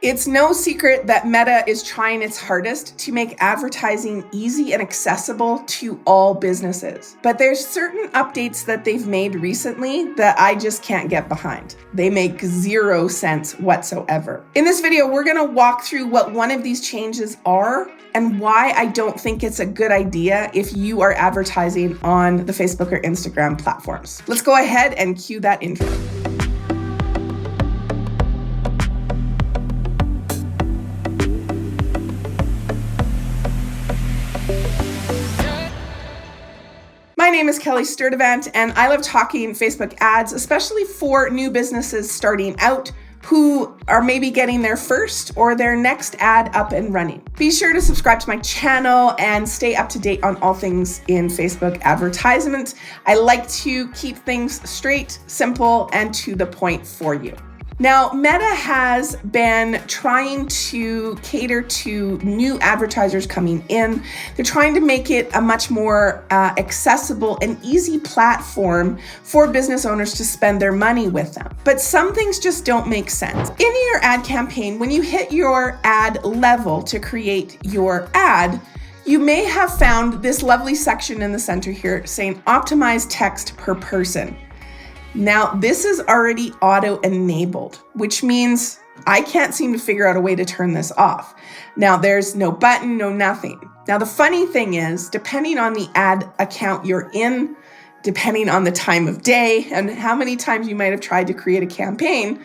It's no secret that Meta is trying its hardest to make advertising easy and accessible to all businesses. But there's certain updates that they've made recently that I just can't get behind. They make zero sense whatsoever. In this video, we're gonna walk through what one of these changes are and why I don't think it's a good idea if you are advertising on the Facebook or Instagram platforms. Let's go ahead and cue that intro. My name is Kelly Sturdivant, and I love talking Facebook ads, especially for new businesses starting out who are maybe getting their first or their next ad up and running. Be sure to subscribe to my channel and stay up to date on all things in Facebook advertisement. I like to keep things straight, simple, and to the point for you. Now, Meta has been trying to cater to new advertisers coming in. They're trying to make it a much more accessible and easy platform for business owners to spend their money with them. But some things just don't make sense. In your ad campaign, when you hit your ad level to create your ad, you may have found this lovely section in the center here saying optimize text per person. Now, this is already auto-enabled, which means I can't seem to figure out a way to turn this off. Now, there's no button, no nothing. Now, the funny thing is, depending on the ad account you're in, depending on the time of day and how many times you might have tried to create a campaign,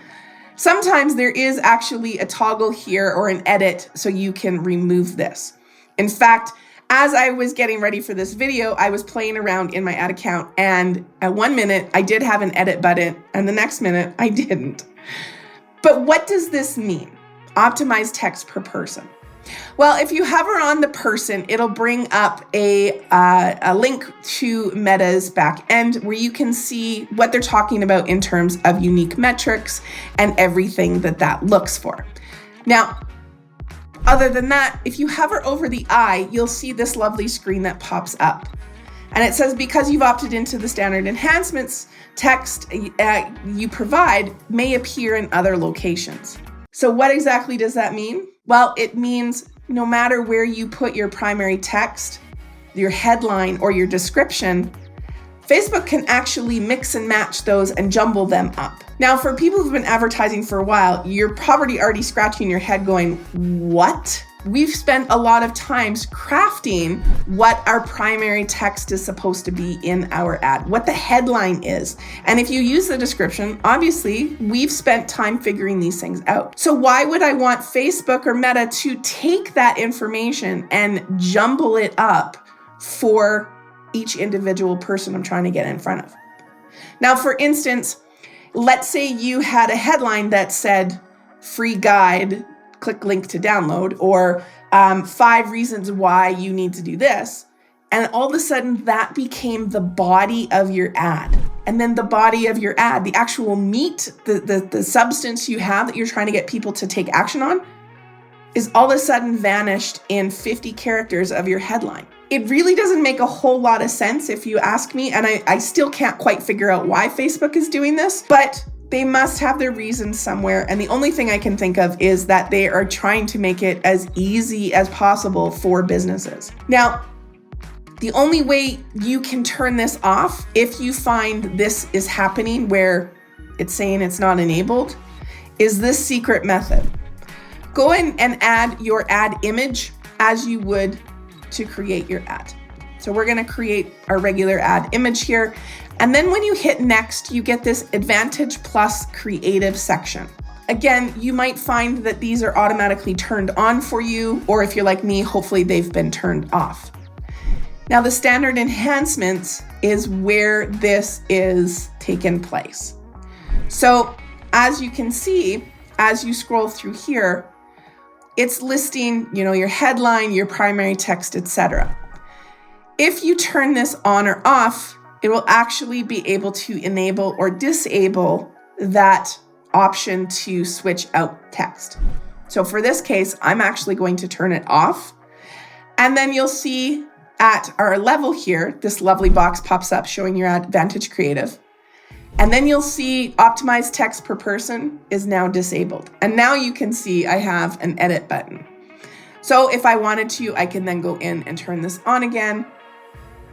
sometimes there is actually a toggle here or an edit so you can remove this. In fact, as I was getting ready for this video, I was playing around in my ad account, and at 1 minute I did have an edit button and the next minute I didn't. But what does this mean? Optimize text per person. Well, if you hover on the person, it'll bring up a link to Meta's back end where you can see what they're talking about in terms of unique metrics and everything that looks for. Now, other than that, if you hover over the eye, you'll see this lovely screen that pops up. And it says, because you've opted into the standard enhancements, text you provide may appear in other locations. So what exactly does that mean? Well, it means no matter where you put your primary text, your headline, or your description, Facebook can actually mix and match those and jumble them up. Now, for people who've been advertising for a while, you're probably already scratching your head going, what? We've spent a lot of times crafting what our primary text is supposed to be in our ad, what the headline is. And if you use the description, obviously, we've spent time figuring these things out. So why would I want Facebook or Meta to take that information and jumble it up for each individual person I'm trying to get in front of? Now, for instance, let's say you had a headline that said free guide, click link to download, or 5 reasons why you need to do this. And all of a sudden that became the body of your ad. And then the body of your ad, the actual meat, the substance you have that you're trying to get people to take action on, is all of a sudden vanished in 50 characters of your headline. It really doesn't make a whole lot of sense if you ask me, and I still can't quite figure out why Facebook is doing this, but they must have their reasons somewhere, and the only thing I can think of is that they are trying to make it as easy as possible for businesses. Now, the only way you can turn this off if you find this is happening where it's saying it's not enabled is this secret method. Go in and add your ad image as you would to create your ad. So we're gonna create our regular ad image here. And then when you hit next, you get this Advantage Plus Creative section. Again, you might find that these are automatically turned on for you, or if you're like me, hopefully they've been turned off. Now the standard enhancements is where this is taking place. So as you can see, as you scroll through here, it's listing, your headline, your primary text, etc. If you turn this on or off, it will actually be able to enable or disable that option to switch out text. So for this case, I'm actually going to turn it off. And then you'll see at our level here, this lovely box pops up showing your Advantage Creative. And then you'll see optimized text per person is now disabled. And now you can see I have an edit button. So if I wanted to, I can then go in and turn this on again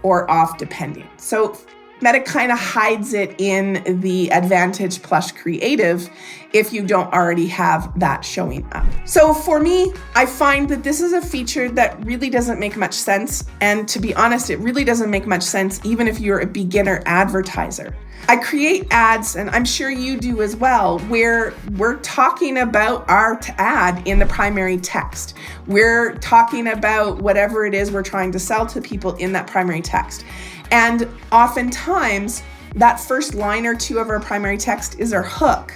or off depending. So Meta kind of hides it in the Advantage Plus Creative if you don't already have that showing up. So for me, I find that this is a feature that really doesn't make much sense. And to be honest, it really doesn't make much sense even if you're a beginner advertiser. I create ads, and I'm sure you do as well, where we're talking about our ad in the primary text. We're talking about whatever it is we're trying to sell to people in that primary text. And oftentimes, that first line or two of our primary text is our hook.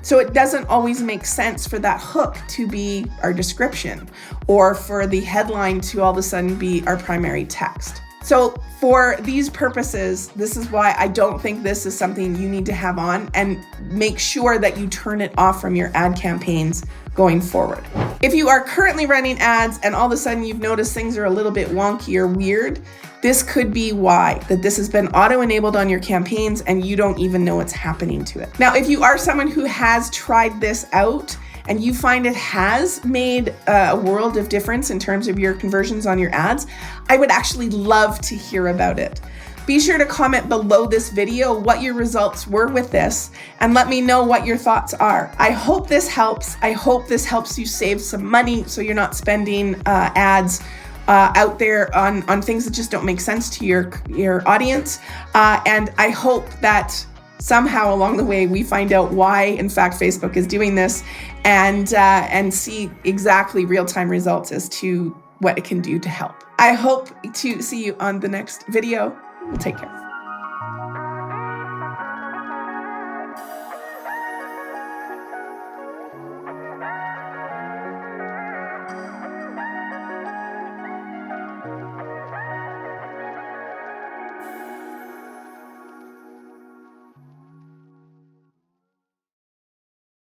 So it doesn't always make sense for that hook to be our description or for the headline to all of a sudden be our primary text. So for these purposes, this is why I don't think this is something you need to have on, and make sure that you turn it off from your ad campaigns going forward. If you are currently running ads and all of a sudden you've noticed things are a little bit wonky or weird, this could be why, that this has been auto-enabled on your campaigns and you don't even know what's happening to it. Now, if you are someone who has tried this out and you find it has made a world of difference in terms of your conversions on your ads, I would actually love to hear about it. Be sure to comment below this video what your results were with this and let me know what your thoughts are. I hope this helps. I hope this helps you save some money so you're not spending ads out there on things that just don't make sense to your audience. And I hope that somehow along the way we find out why, in fact, Facebook is doing this and see exactly real-time results as to what it can do to help. I hope to see you on the next video. Take care.